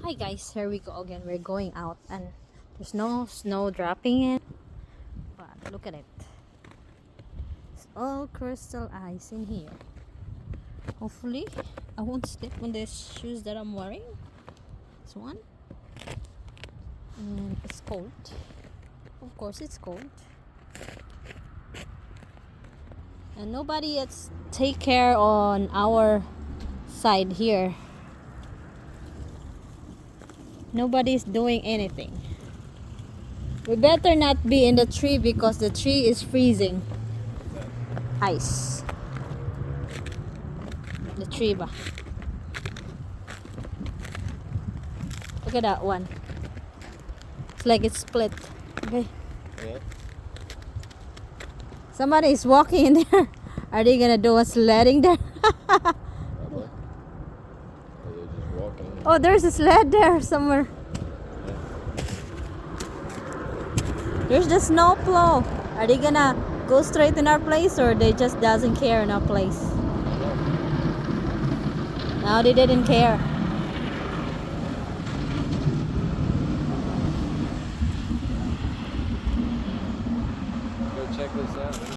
Hi guys, here we go again. We're going out and there's no snow dropping in, but look at it. It's all crystal ice in here. Hopefully I won't slip on these shoes that I'm wearing. This one. And it's cold. Of course it's cold. And nobody yet take care on our side here. Nobody's doing anything. We better not be in the tree because the tree is freezing. Ice. The tree ba? Look at that one. It's like it's split. Okay. Yeah. Somebody is walking in there. Are they gonna do a sledding there? Probably. Or they're just walking. Oh, there's a sled there somewhere. There's the snow plow. Are they gonna go straight in our place or they just doesn't care in our place? No, they didn't care.